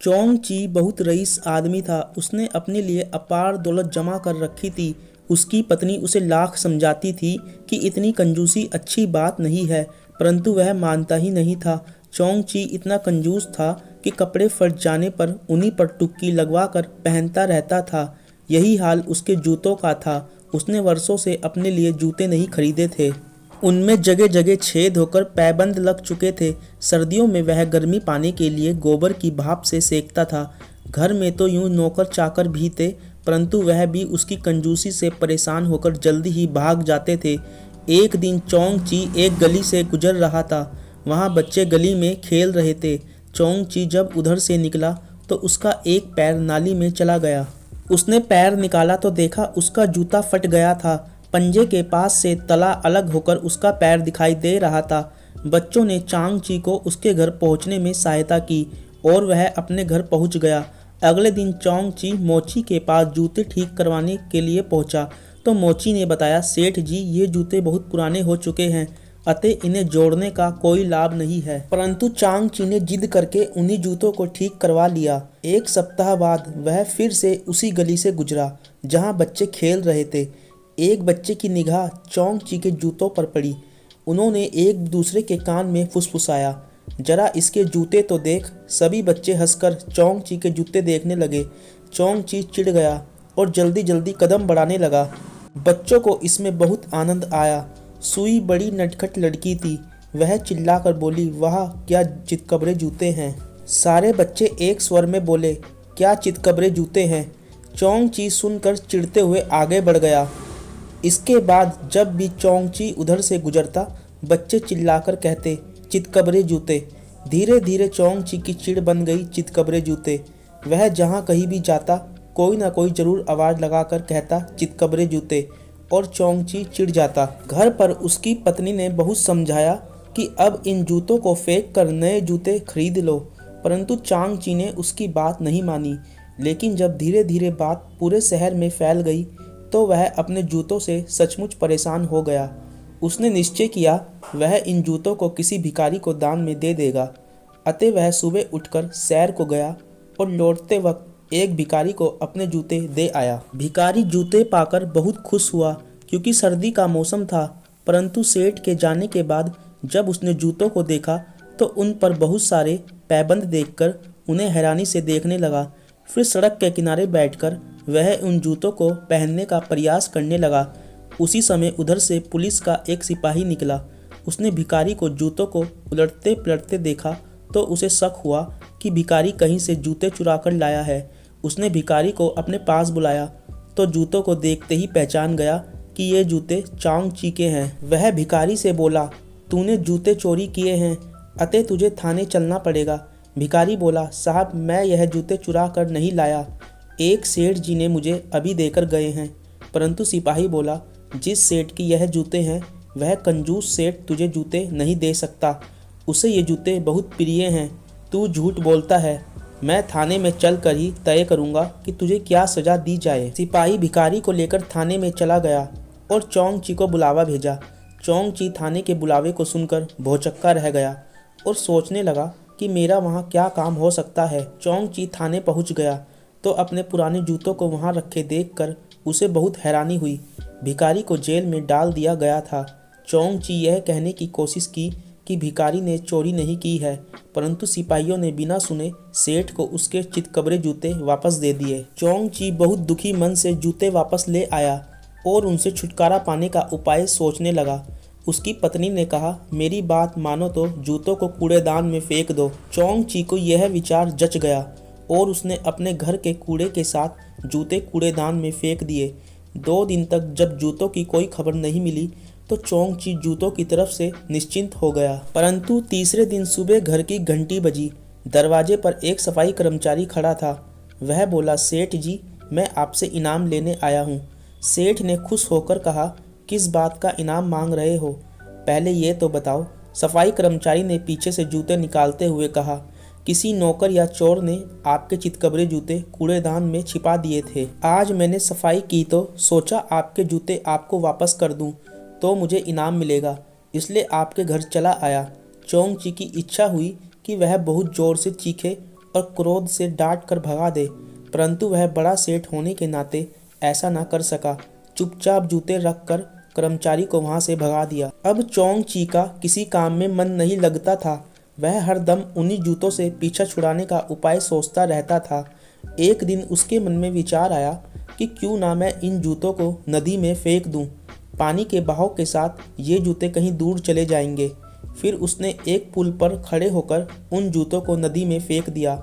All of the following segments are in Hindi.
चोंग ची बहुत रईस आदमी था। उसने अपने लिए अपार दौलत जमा कर रखी थी। उसकी पत्नी उसे लाख समझाती थी कि इतनी कंजूसी अच्छी बात नहीं है, परंतु वह मानता ही नहीं था। चोंग ची इतना कंजूस था कि कपड़े फट जाने पर उन्हीं पर टुक्की लगवा कर पहनता रहता था। यही हाल उसके जूतों का था। उसने वर्षों से अपने लिए जूते नहीं खरीदे थे। उनमें जगह जगह छेद होकर पैबंद लग चुके थे। सर्दियों में वह गर्मी पाने के लिए गोबर की भाप से सेकता था। घर में तो यूं नौकर चाकर भी थे, परंतु वह भी उसकी कंजूसी से परेशान होकर जल्दी ही भाग जाते थे। एक दिन चोंग ची एक गली से गुजर रहा था। वहाँ बच्चे गली में खेल रहे थे। चोंग ची जब उधर से निकला तो उसका एक पैर नाली में चला गया। उसने पैर निकाला तो देखा उसका जूता फट गया था। पंजे के पास से तला अलग होकर उसका पैर दिखाई दे रहा था। बच्चों ने चांग ची को उसके घर पहुंचने में सहायता की और वह अपने घर पहुंच गया। अगले दिन चोंग ची मोची के पास जूते ठीक करवाने के लिए पहुंचा तो मोची ने बताया, सेठ जी ये जूते बहुत पुराने हो चुके हैं, अतः इन्हें जोड़ने का कोई लाभ नहीं है। परंतु चांग ची ने जिद करके उन्हीं जूतों को ठीक करवा लिया। एक सप्ताह बाद वह फिर से उसी गली से गुजरा जहाँ बच्चे खेल रहे थे। एक बच्चे की निगाह चोंग ची के जूतों पर पड़ी। उन्होंने एक दूसरे के कान में फुसफुसाया, जरा इसके जूते तो देख। सभी बच्चे हंसकर चोंग ची के जूते देखने लगे। चोंग ची चिढ़ गया और जल्दी जल्दी कदम बढ़ाने लगा। बच्चों को इसमें बहुत आनंद आया। सुई बड़ी नटखट लड़की थी। वह चिल्लाकर बोली, वाह क्या चितकबरे जूते हैं। सारे बच्चे एक स्वर में बोले, क्या चितकबरे जूते हैं। चोंग ची सुनकर चिढ़ते हुए आगे बढ़ गया। इसके बाद जब भी चोंग ची उधर से गुजरता बच्चे चिल्लाकर कहते, चितकबरे जूते। धीरे धीरे चोंग ची की चिढ़ बन गई चितकबरे जूते। वह जहाँ कहीं भी जाता कोई ना कोई जरूर आवाज़ लगाकर कहता, चितकबरे जूते, और चोंग ची चिढ़ जाता। घर पर उसकी पत्नी ने बहुत समझाया कि अब इन जूतों को फेंक कर नए जूते खरीद लो, परंतु चांग ची ने उसकी बात नहीं मानी। लेकिन जब धीरे धीरे बात पूरे शहर में फैल गई तो वह अपने जूतों से सचमुच परेशान हो गया। उसने निश्चय किया वह इन जूतों को किसी भिखारी को दान में दे देगा। अतः वह सुबह उठकर सैर को गया और लौटते वक्त एक भिखारी को अपने जूते दे आया। भिखारी जूते पाकर बहुत खुश हुआ क्योंकि सर्दी का मौसम था, परंतु सेठ के जाने के बाद जब उसने जूतों को देखा तो उन पर बहुत सारे पैबंद देखकर उन्हें हैरानी से देखने लगा। फिर सड़क के किनारे बैठकर वह उन जूतों को पहनने का प्रयास करने लगा। उसी समय उधर से पुलिस का एक सिपाही निकला। उसने भिखारी को जूतों को उलटते पलटते देखा तो उसे शक हुआ कि भिखारी कहीं से जूते चुरा कर लाया है। उसने भिखारी को अपने पास बुलाया तो जूतों को देखते ही पहचान गया कि ये जूते चोंग ची के हैं। वह भिखारी से बोला, तूने जूते चोरी किए हैं, अतः तुझे थाने चलना पड़ेगा। भिखारी बोला, साहब मैं यह जूते चुरा कर नहीं लाया, एक सेठ जी ने मुझे अभी देकर गए हैं। परंतु सिपाही बोला, जिस सेठ की यह जूते हैं वह कंजूस सेठ तुझे जूते नहीं दे सकता, उसे ये जूते बहुत प्रिय हैं। तू झूठ बोलता है। मैं थाने में चल कर ही तय करूंगा कि तुझे क्या सजा दी जाए। सिपाही भिखारी को लेकर थाने में चला गया और चोंग ची को बुलावा भेजा। चोंग ची थाने के बुलावे को सुनकर भौचक्का रह गया और सोचने लगा कि मेरा वहाँ क्या काम हो सकता है। चोंग ची थाने पहुँच गया तो अपने पुराने जूतों को वहाँ रखे देखकर उसे बहुत हैरानी हुई। भिखारी को जेल में डाल दिया गया था। चोंग ची यह कहने की कोशिश की कि भिखारी ने चोरी नहीं की है, परंतु सिपाहियों ने बिना सुने सेठ को उसके चितकबरे जूते वापस दे दिए। चोंग ची बहुत दुखी मन से जूते वापस ले आया और उनसे छुटकारा पाने का उपाय सोचने लगा। उसकी पत्नी ने कहा, मेरी बात मानो तो जूतों को कूड़ेदान में फेंक दो। चोंग ची को यह विचार जच गया और उसने अपने घर के कूड़े के साथ जूते कूड़ेदान में फेंक दिए। 2 दिन तक जब जूतों की कोई खबर नहीं मिली तो चोंग ची जूतों की तरफ से निश्चिंत हो गया। परंतु तीसरे दिन सुबह घर की घंटी बजी। दरवाजे पर एक सफाई कर्मचारी खड़ा था। वह बोला, सेठ जी मैं आपसे इनाम लेने आया हूँ। सेठ ने खुश होकर कहा, किस बात का इनाम मांग रहे हो, पहले ये तो बताओ। सफाई कर्मचारी ने पीछे से जूते निकालते हुए कहा, किसी नौकर या चोर ने आपके चितकबरे जूते कूड़ेदान में छिपा दिए थे। आज मैंने सफाई की तो सोचा आपके जूते आपको वापस कर दूं तो मुझे इनाम मिलेगा, इसलिए आपके घर चला आया। चोंग ची की इच्छा हुई कि वह बहुत जोर से चीखे और क्रोध से डांट कर भगा दे, परंतु वह बड़ा सेठ होने के नाते ऐसा ना कर सका। चुपचाप जूते रखकर कर्मचारी को वहां से भगा दिया। अब चोंग-ची का किसी काम में मन नहीं लगता था। वह हरदम उन्हीं जूतों से पीछा छुड़ाने का उपाय सोचता रहता था। एक दिन उसके मन में विचार आया कि क्यों ना मैं इन जूतों को नदी में फेंक दूं। पानी के बहाव के साथ ये जूते कहीं दूर चले जाएंगे। फिर उसने एक पुल पर खड़े होकर उन जूतों को नदी में फेंक दिया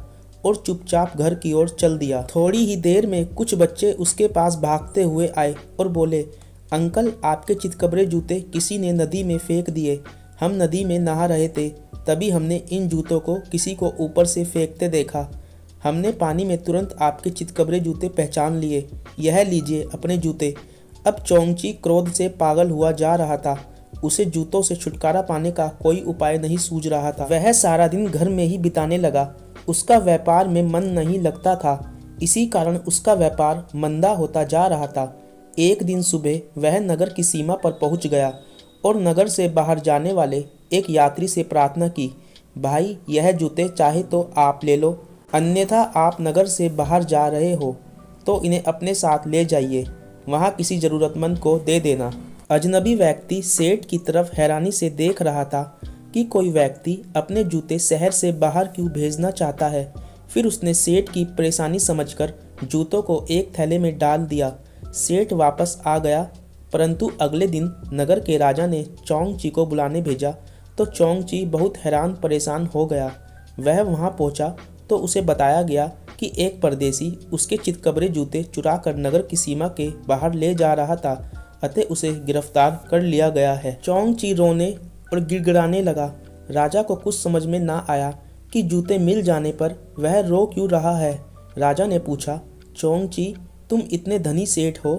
और चुपचाप घर की ओर चल दिया। थोड़ी ही देर में कुछ बच्चे उसके पास भागते हुए आए और बोले, अंकल, आपके चितकबरे जूते किसी ने नदी में फेंक दिए। हम नदी में नहा रहे थे, तभी हमने इन जूतों को किसी को ऊपर से फेंकते देखा। हमने पानी में तुरंत आपके चितकबरे जूते पहचान लिए। यह लीजिए अपने जूते। अब चोंग-ची क्रोध से पागल हुआ जा रहा था। उसे जूतों से छुटकारा पाने का कोई उपाय नहीं सूझ रहा था। वह सारा दिन घर में ही बिताने लगा। उसका व्यापार में मन नहीं लगता था। इसी कारण उसका व्यापार मंदा होता जा रहा था। एक दिन सुबह वह नगर की सीमा पर पहुंच गया और नगर से बाहर जाने वाले एक यात्री से प्रार्थना की, भाई, यह जूते चाहे तो आप ले लो, अन्यथा आप नगर से बाहर जा रहे हो तो इन्हें अपने साथ ले जाइए, वहाँ किसी ज़रूरतमंद को दे देना। अजनबी व्यक्ति सेठ की तरफ हैरानी से देख रहा था कि कोई व्यक्ति अपने जूते शहर से बाहर क्यों भेजना चाहता है। फिर उसने सेठ की परेशानी समझकर जूतों को एक थैले में डाल दिया। सेठ वापस आ गया, परंतु अगले दिन नगर के राजा ने चोंग-ची को बुलाने भेजा तो चोंग-ची बहुत हैरान परेशान हो गया। वह वहां पहुंचा तो उसे बताया गया कि एक परदेसी उसके चितकबरे जूते चुरा कर नगर की सीमा के बाहर ले जा रहा था, अतः उसे गिरफ्तार कर लिया गया है। चोंग-ची रोने और गिड़गिड़ाने लगा। राजा को कुछ समझ में ना आया कि जूते मिल जाने पर वह रो क्यों रहा है। राजा ने पूछा, चोंग-ची, तुम इतने धनी सेठ हो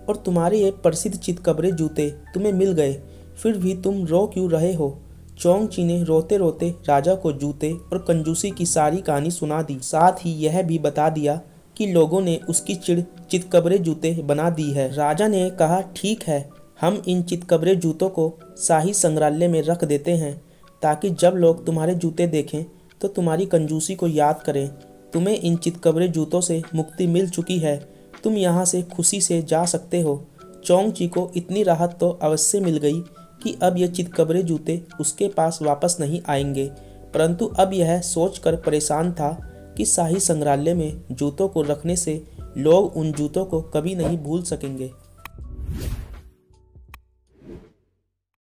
और तुम्हारे ये प्रसिद्ध चितकबरे जूते तुम्हें मिल गए, फिर भी तुम रो क्यों रहे हो। चोंग-ची ने रोते रोते राजा को जूते और कंजूसी की सारी कहानी सुना दी। साथ ही यह भी बता दिया कि लोगों ने उसकी चिढ़ चितकबरे जूते बना दी है। राजा ने कहा, ठीक है, हम इन चितकबरे जूतों को शाही संग्रहालय में रख देते हैं ताकि जब लोग तुम्हारे जूते देखें तो तुम्हारी कंजूसी को याद करें। तुम्हें इन चितकबरे जूतों से मुक्ति मिल चुकी है, तुम यहाँ से खुशी से जा सकते हो। चोंग-ची को इतनी राहत तो अवश्य मिल गई कि अब ये चितकबरे जूते उसके पास वापस नहीं आएंगे, परंतु अब यह सोचकर परेशान था कि शाही संग्रहालय में जूतों को रखने से लोग उन जूतों को कभी नहीं भूल सकेंगे।